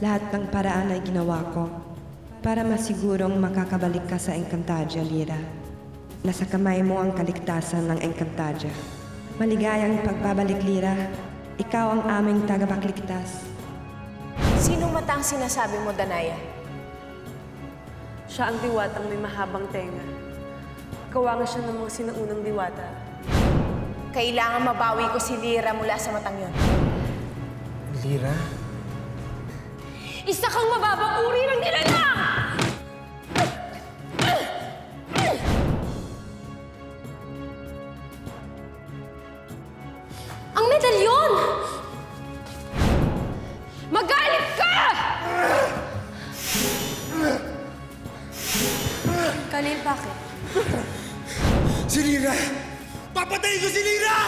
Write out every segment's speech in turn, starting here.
Lahat ng paraan ay ginawa ko para masigurong makakabalik ka sa Encantadia, Lyra. Nasa kamay mo ang kaligtasan ng Encantadia. Maligayang pagbabalik, Lyra. Ikaw ang aming tagapagligtas. Sino mata ang sinasabi mo, Danaya? Siya ang diwatang may mahabang tenga. Kawangan siya ng mga sinaunang diwata. Kailangan mabawi ko si Lyra mula sa matang yun. Lyra? Isa kang mababang uri ng nilalang! Ang medalyon! Magalit ka! Khalil, bakit? Si Lyra! Papatayin ko si Lyra!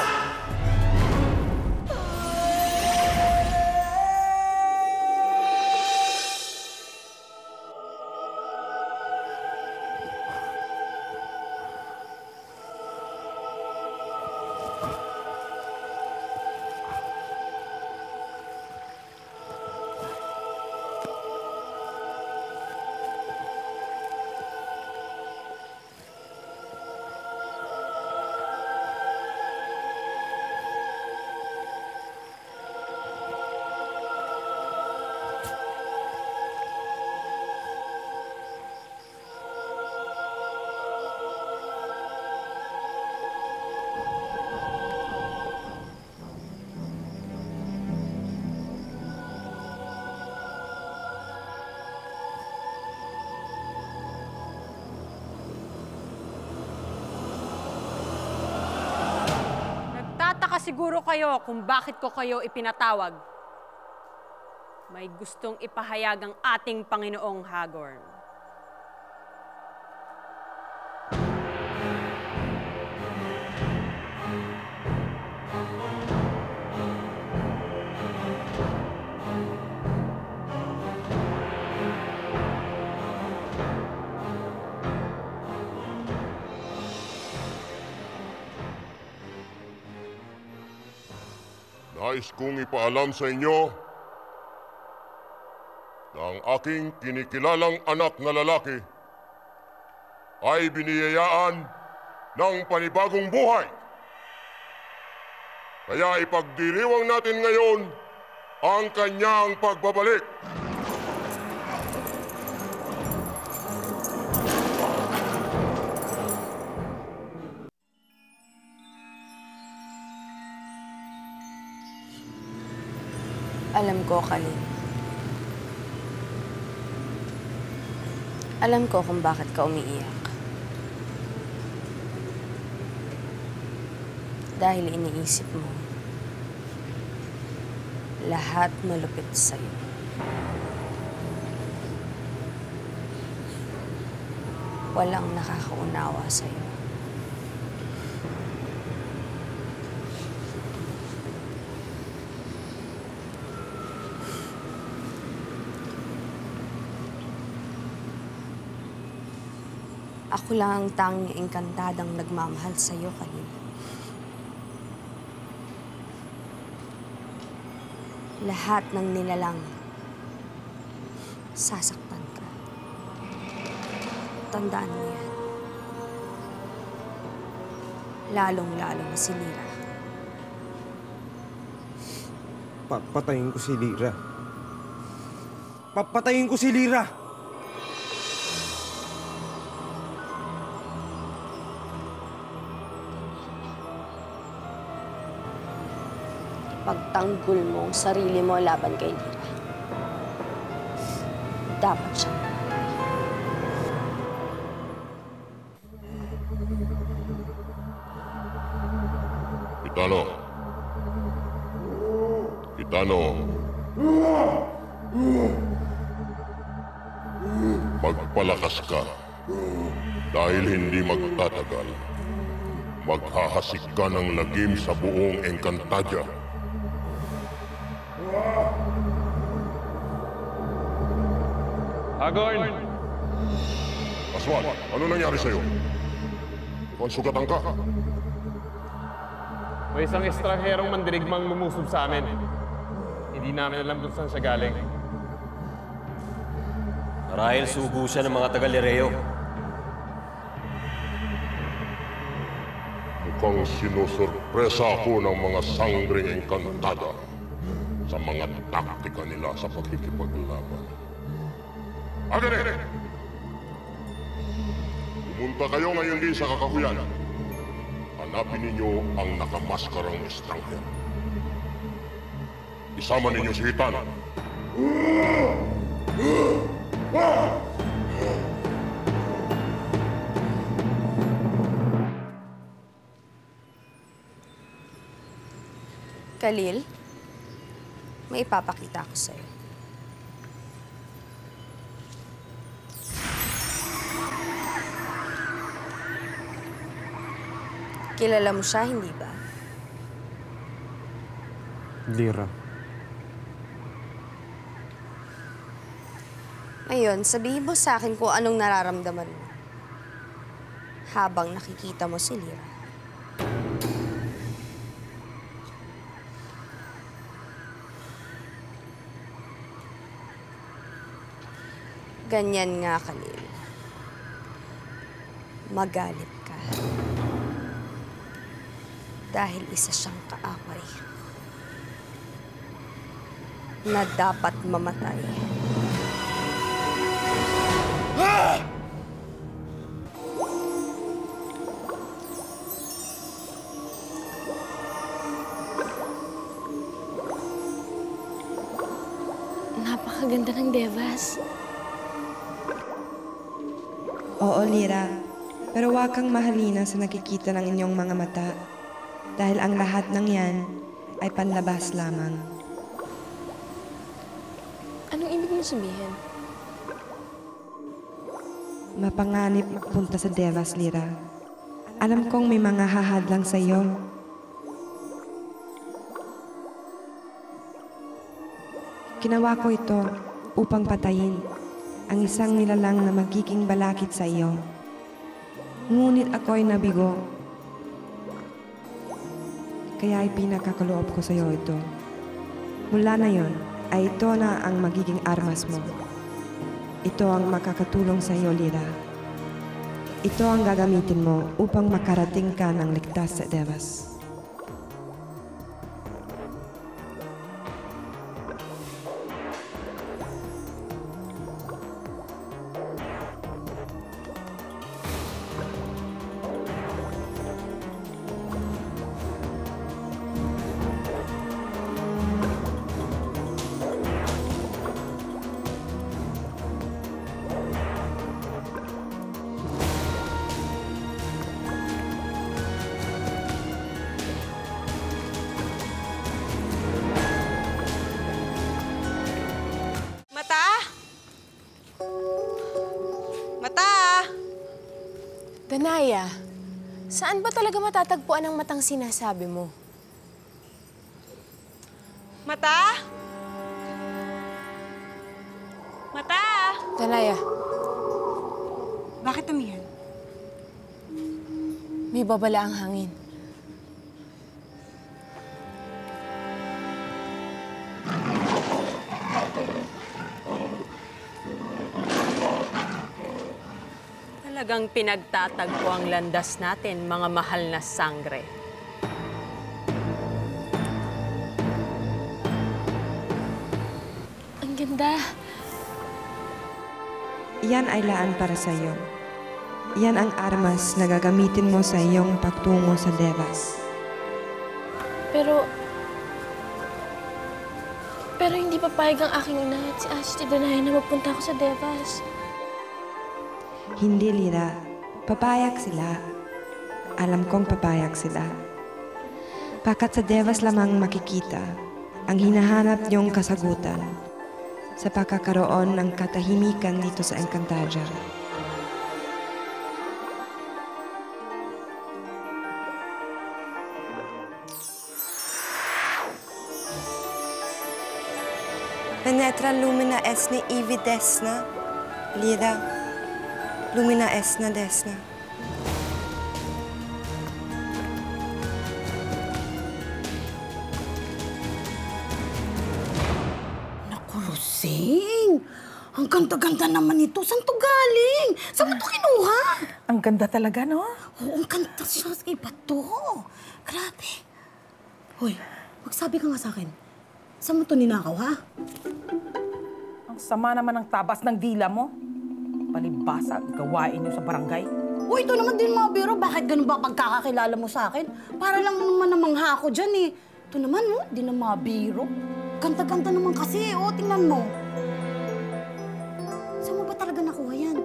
Nagtataka siguro kayo kung bakit ko kayo ipinatawag. May gustong ipahayag ang ating Panginoong Hagorn. Nais kong ipaalam sa inyo na ang aking kinikilalang anak na lalaki ay biniyayaan ng panibagong buhay. Kaya ipagdiriwang natin ngayon ang kanyang pagbabalik. Alam ko, Khalil. Alam ko kung bakit ka umiiyak. Dahil iniisip mo, lahat malupit sa'yo. Walang nakakaunawa sa'yo. Ako lang ang tanging engkantadang nagmamahal sa'yo, Khalil. Lahat ng nilalang, sasaktan ka. Tandaan mo yan. Lalong-lalo na si Lyra. Papatayin ko si Lyra. Papatayin ko si Lyra! Pagtanggol mo ang sarili mo laban kay Lyra. Dapat siyang mamatay. Gitano. Gitano. Magpalakas ka. Dahil hindi magtatagal, maghahasik ka ng lagim sa buong Encantadia. Hagorn! Aswad, ano nangyari sa'yo? Mukhang sugatan ka. May isang estrangherong mandirigmang lumusob sa amin. Hindi namin alam kung saan siya galing. Marahil sugo siya ng mga taga-Lireo. Mukhang sinusurpresa ako ng mga sanggring engkantada sa mga taktika nila sa pagkikipaglaban. Agad! Pumunta kayo ngayon din sa kakahuyan. Hanapin ninyo ang nakamaskarang estrangher. Isama ninyo si Hitana. Khalil, may ipapakita ako sa'yo. Kilala mo siya, hindi ba? Lira. Ngayon, sabihin mo sa akin kung anong nararamdaman mo habang nakikita mo si Lira. Ganyan nga, Khalil. Magalit ka. Dahil isa siyang kaaway na dapat mamatay. Napakaganda ng Devas. Oo, Lira. Pero huwag kang mahalina sa nakikita ng inyong mga mata. Dahil ang lahat ng yan ay panlabas lamang. Anong ibig mo sabihin? Mapanganib magpunta sa Devas, Lira. Alam kong may mga hahadlang sa iyo. Ginawa ko ito upang patayin ang isang nilalang na magiging balakid sa iyo. Ngunit ako'y nabigo. Kaya ay pinakakaloob ko sa iyo ito. Mula na yon, ay ito na ang magiging armas mo. Ito ang makakatulong sa iyo, Lira. Ito ang gagamitin mo upang makarating ka ng ligtas sa Devas. Danaya, saan ba talaga matatagpuan ang matang sinasabi mo? Mata? Mata? Danaya, Bakit umiyan? may babala ang hangin. Talagang pinagtatagpo ang landas natin, mga mahal na sangre. Ang ganda. Iyan ay laan para sa iyo. Iyan ang armas na gagamitin mo sa iyong pagtungo sa Devas. Pero hindi papayag ang aking ina at si Asti Danaya na magpunta ako sa Devas. Hindi, Lira. Papayag sila. Alam kong papayag sila. Pakat sa Devas lamang makikita ang hinahanap niyong kasagutan sa pagkakaroon ng katahimikan dito sa Encantadia. Penetra lumina esne ivi desna, Lira. Lumina esna desna. Naku, Rosing! Ang ganda-ganda naman ito. Saan to galing? Saan mo to kinuha? Ang ganda talaga, no? Oo, ang ganda siya. Iba to. Grabe. Hoy, magsabi ka nga sa akin. Saan mo to ninakaw, ha? Ang sama naman ng tabas ng dila mo. Palibasa ang gawain niyo sa barangay. Uy, ito naman din mga biro. Bakit ganun ba pagkakakilala mo sa akin? Para lang naman namangha ako dyan, eh. Ito naman, oh, di na mga biro. Ganda-ganda naman kasi, oh. Tingnan mo. Saan mo ba talaga nakuha yan?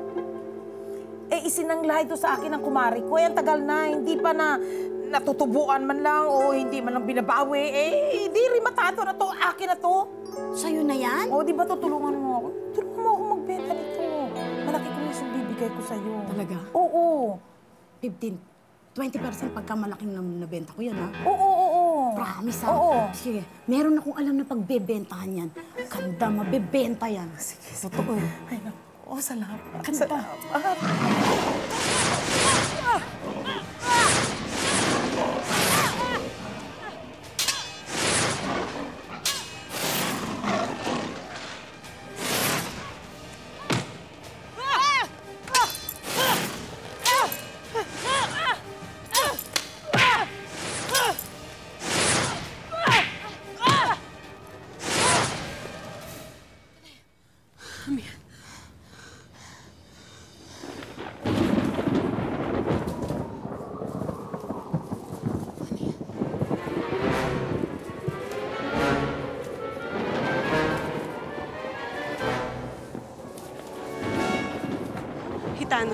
Eh, isinangla ito sa akin ng kumari ko. Ang tagal na, hindi pa na natutubuan man lang o hindi man lang binabawi. Eh, di rin matado na to. Akin na to. Sa'yo na yan? O, di ba tutulungan mo ako? Tulungan mo ako magbenta nito. Malaki komisyon bibigay ko sa'yo. Talaga? Oo. 20% pagka malaking nabenta ko yan, ha? Oo. Promise, ha? Oo. Sige, meron akong alam na pagbebentahan yan. Ganda, mabebenta yan. Sige. Totoo. Ay, naku. Oh, salamat. Ganda. Salamat. Hitano?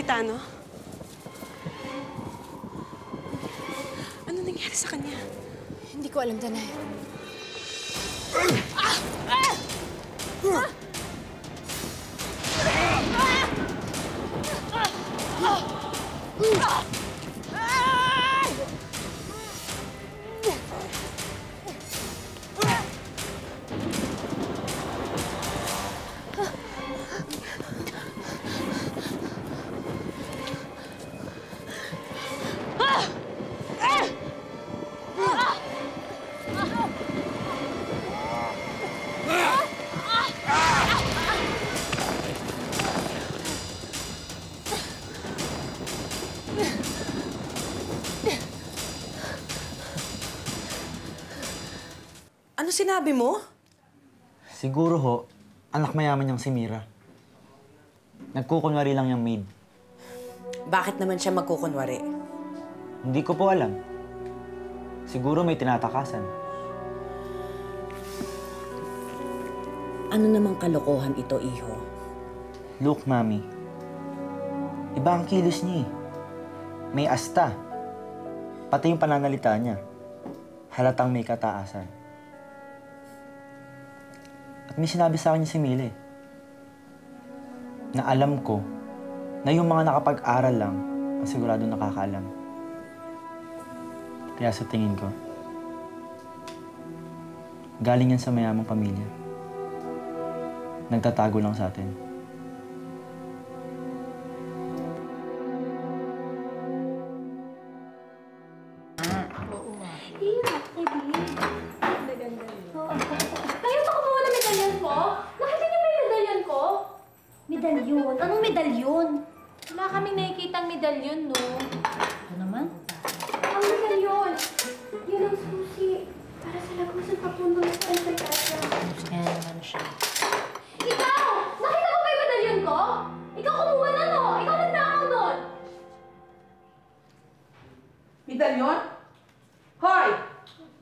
Hitano? Ano nangyari sa kanya? Hindi ko alam, Danay. sinabi mo? Siguro ho, anak mayaman niyang si Mira. Nagkukunwari lang yung maid. Bakit naman siya magkukunwari? Hindi ko po alam. Siguro may tinatakasan. Ano namang kalokohan ito, iho? Look, Mami. Iba ang kilos niya eh. May asta. Pati yung pananalita niya. Halatang may kataasan. At may sinabi sa akin si Mile. Na alam ko na yung mga nakapag-aral lang ang sigurado nakakaalam. Kaya sa tingin ko, galing yan sa mayamang pamilya. Nagtatago lang sa atin. Kayo ba kumuha ng medalyon ko? Nakita niyo ba yung medalyon ko? Medalyon? Anong medalyon? Wala kaming nakikitang medalyon, no? Ano naman? Ang medalyon! Yun ang susi. Para sa lagusan papuntang sa Encantadia. Kaya naman siya. Ikaw! Nakita mo ba yung medalyon ko? Ikaw kumuha na, no? Ikaw nagnakaw doon! Medalyon? Hoy!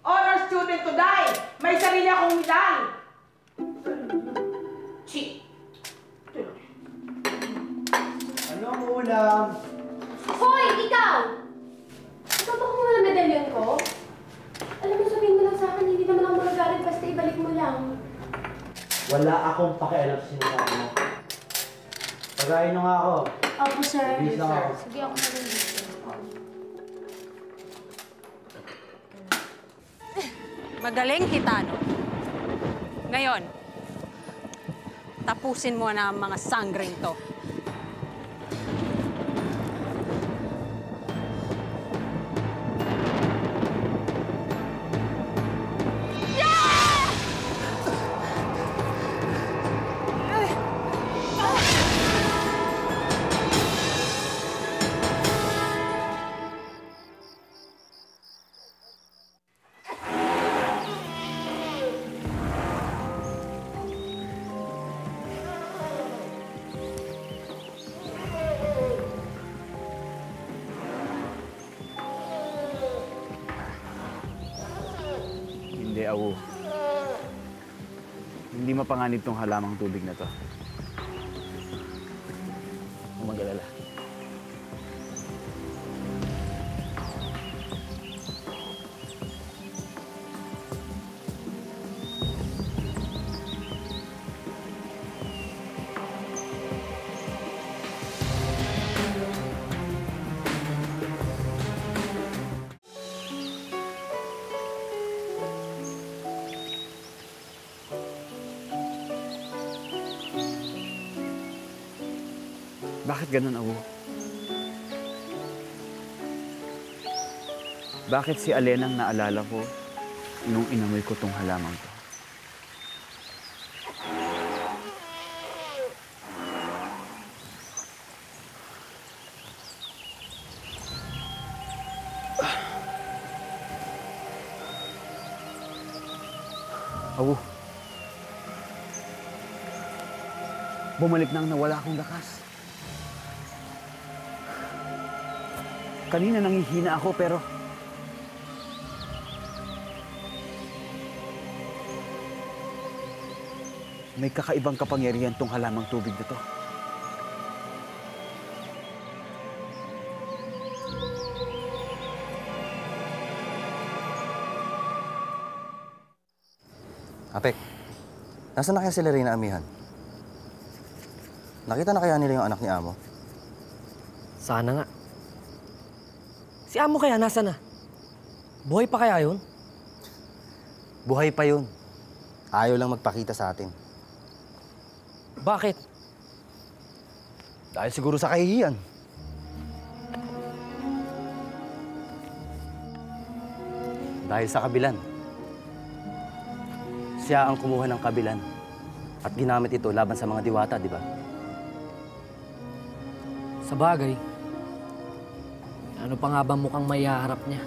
Honor student to die! May sarili akong medal! Chi! Anong ulam? Hoy! Ikaw! Ikaw ba kumuha ng medalyon ko? Alam mo, sabihin mo lang sa akin, hindi naman ako magagalit, basta ibalik mo lang. Wala akong pakialam sa sinasabi mo. Pagayin nyo nga ako. Opo, sir. Bilis lang ako. Sige, ako na rin dito. Magaling, Hitano. Ngayon, tapusin mo na ang mga sanggring to. Hindi, Awu. Hindi mapanganib tong halamang tubig na to. Huwag mag-alala. Bakit ganun, Awu? Bakit si Alenang naalala ko nung inamoy ko tong halamang to? Awu. Bumalik nang nawala akong lakas. Kanina nangihina ako pero may kakaibang kapangyarihan tong halamang tubig na to. Apek, nasaan na kaya sila Reyna Amihan? Nakita na kaya nila yung anak ni Amo? Sana nga. Si Amo kaya nasa na? Buhay pa kaya yun? Buhay pa yun. Ayaw lang magpakita sa atin. Bakit? Dahil siguro sa kahihiyan. Dahil sa kabilan. Siya ang kumuha ng kabilan at ginamit ito laban sa mga diwata, di ba? Sa bagay. Ano pa nga ba mukhang may haharap niya?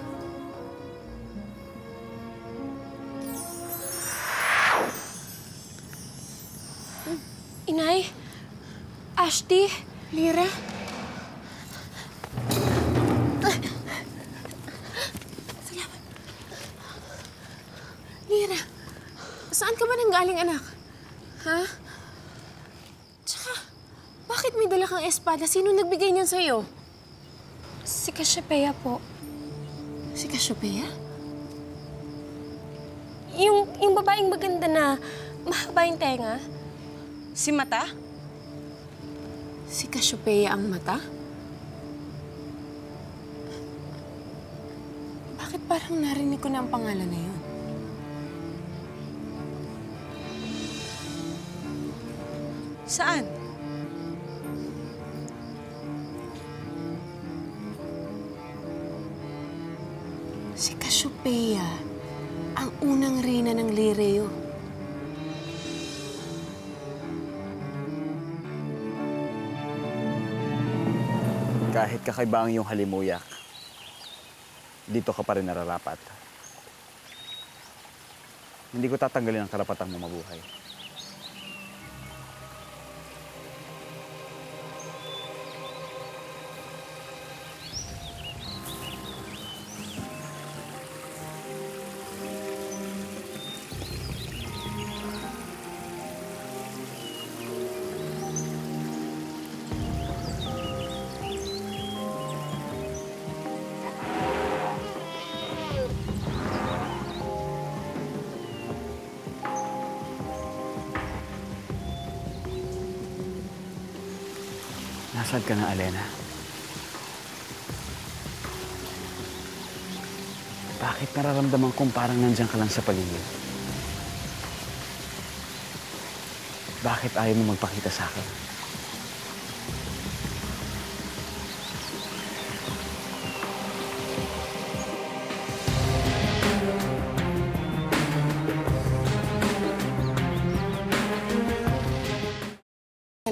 Inay? Ashti? Lyra? Salamat. Lyra, saan ka ba nanggaling, anak? Ha? Tsaka, bakit may dala kang espada? Sino nagbigay niyan sa'yo? Si Cassiopeia po. Si Cassiopeia? Yung babaeng maganda na mahaba yung tenga? Si Mata? Si Cassiopeia ang Mata? Bakit parang narinig ko na ang pangalan na yun? Saan? Si Cassiopeia, ang unang reyna ng Lireo. Kahit kakaiba ang iyong halimuyak, dito ka pa rin nararapat. Hindi ko tatanggalin ang karapatang mo mabuhay. Nasaan ka na, Alena? Bakit nararamdaman kong parang nandiyan ka lang sa paligid? Bakit ayaw mo magpakita sa akin?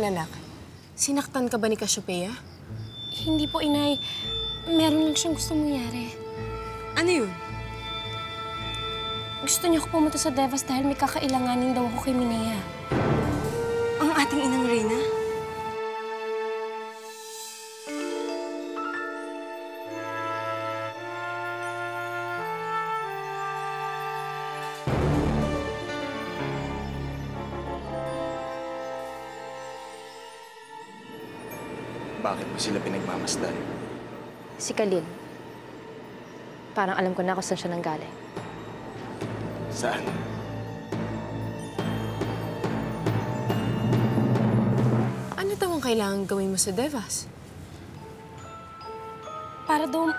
Anak, sinaktan ka ba ni Cassiopeia? Hindi po, Inay. Meron lang siyang gustong mangyari. Ano yun? Gusto niya ako pumunta sa Devas dahil may kakailanganin daw ako kay Minea. Ang ating inang Reyna? Bakit mo sila pinagmamasdan? Si Khalil. Parang alam ko na kung saan siya nanggaling. Saan? Ano daw ang kailangan gawin mo sa Devas? Para daw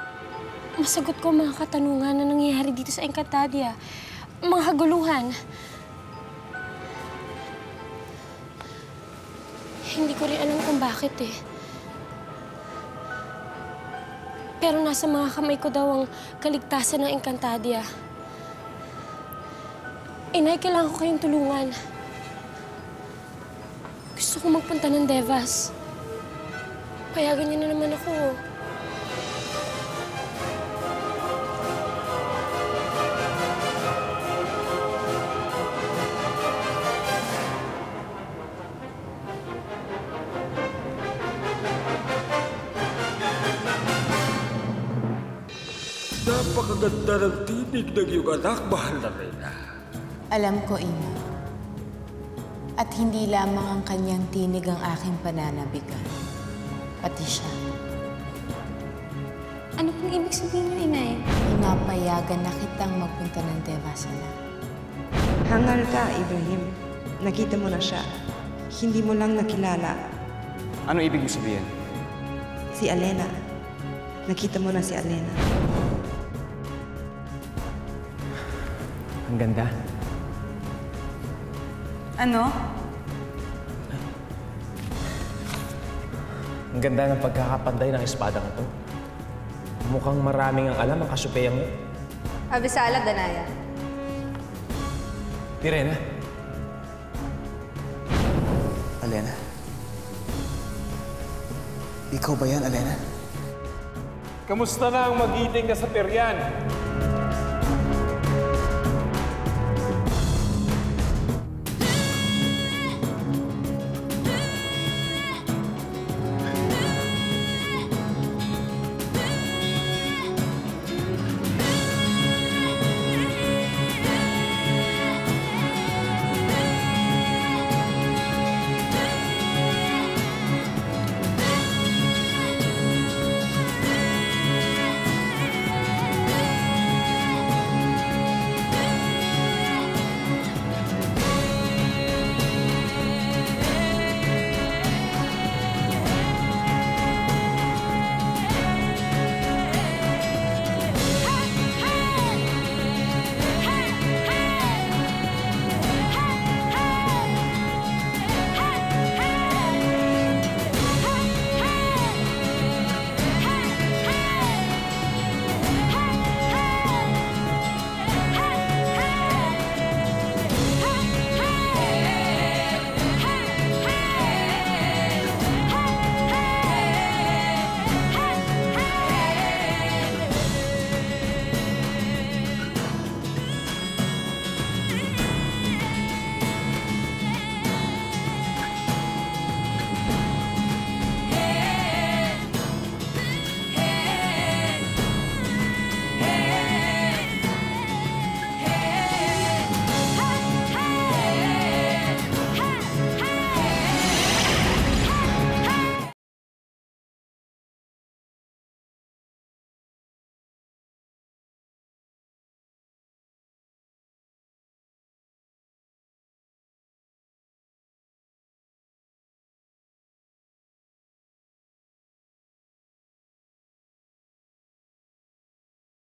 masagot ko mga katanungan na nangyayari dito sa Encantadia. Mga kaguluhan. Hindi ko rin alam kung bakit eh. Pero nasa mga kamay ko daw ang kaligtasan ng Encantadia. Inay, kailangan ko kayong tulungan. Gusto ko magpunta ng Devas. Payagan niyo na naman ako. Napakaganda ng tinig ng iyong anak, mahal na Reyna. Alam ko, Ina. At hindi lamang ang kanyang tinig ang aking pananabigan. Pati siya. Ano pong ibig sabihin niyo, Inay? Pinapayagan na kitang magpunta ng Devas, anak. Hangal ka, Ibrahim. Nakita mo na siya. Hindi mo lang nakilala. Ano ibig mo sabihin? Si Alena. Nakita mo na si Alena. Ang ganda. Ano? Ang ganda ng pagkakapanday ng espadang ito. Mukhang maraming ang alam ang Cassiopeia mo. Abisala, Danaya. Tirena. Alena? Ikaw ba yan, Alena? Kamusta na ang magiting na sa peryan?